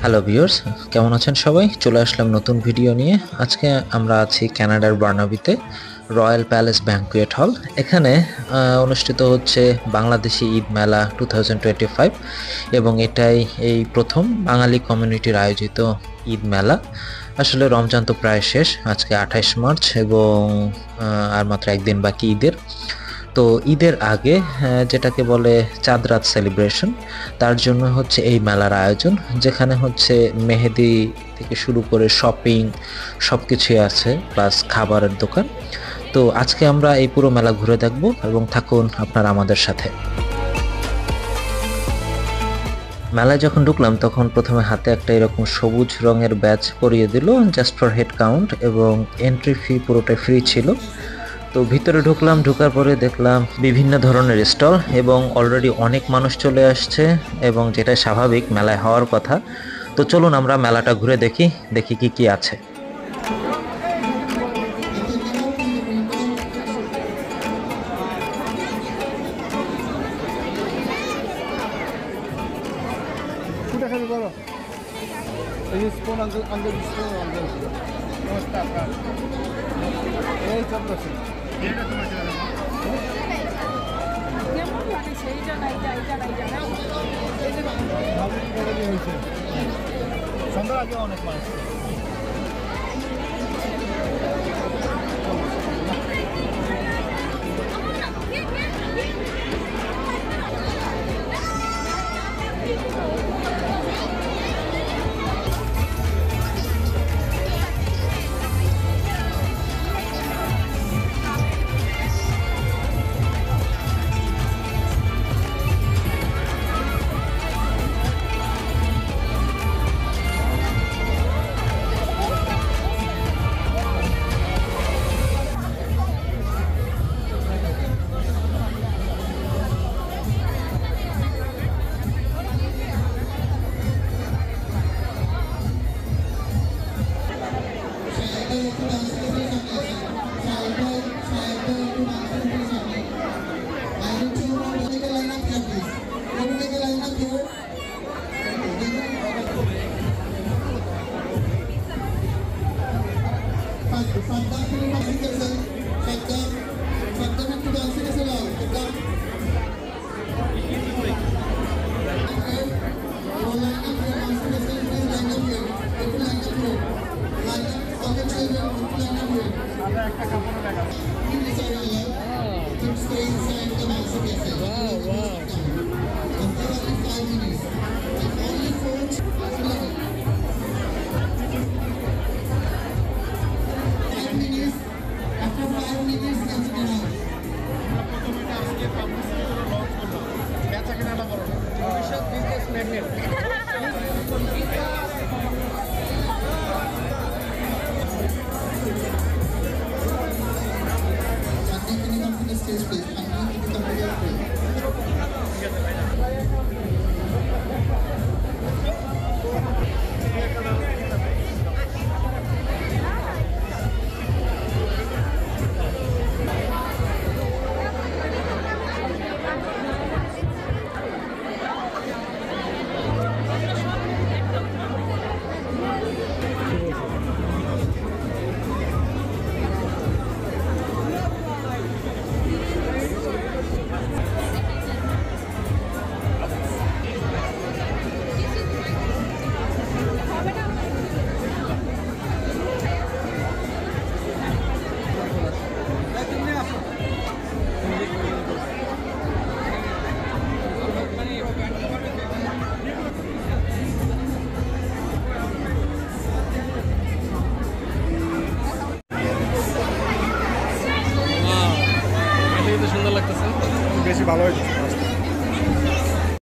Hello viewers, কেমন আছেন সবাই? চলে আসলাম নতুন ভিডিও নিয়ে। আজকে আমরা আছি কানাডার বার্নাবিতে, রয়্যাল প্যালেস ব্যাংকুয়েট হল। এখানে অনুষ্ঠিত হচ্ছে বাংলাদেশি ঈদ মেলা 2025 এবং এটাই এই প্রথম বাঙালি কমিউনিটির আয়োজিত ঈদ মেলা। আসলে রমজান তো প্রায় শেষ, আজকে 28 মার্চ এবং আর মাত্র একদিন বাকি ঈদের। তো ঈদের আগে যেটাকে বলে চাঁদ রাত সেলিব্রেশন, তার জন্য হচ্ছে এই মেলার আয়োজন, যেখানে হচ্ছে মেহেদি থেকে শুরু করে শপিং সব কিছুই আছে, প্লাস খাবারের দোকান। তো আজকে আমরা এই পুরো মেলা ঘুরে দেখব এবং থাকুন আপনারা আমাদের সাথে। মেলায় যখন ঢুকলাম তখন প্রথমে হাতে একটা এরকম সবুজ রঙের ব্যাজ পরিয়ে দিল, জাস্ট ফর হেড কাউন্ট, এবং এন্ট্রি ফি পুরোটাই ফ্রি ছিল। তো ভিতরে ঢুকলাম, ঢোকার পরে দেখলাম বিভিন্ন ধরনের স্টল এবং অলরেডি অনেক মানুষ চলে আসছে, এবং যেটা স্বাভাবিক মেলায় হওয়ার কথা। তো চলুন আমরা মেলাটা ঘুরে দেখি দেখি কি কি আছে। সন্ধ্যার আগে অনেক মানুষ। সুন্দর লাগতেছে, বেশি ভালো হয়েছে।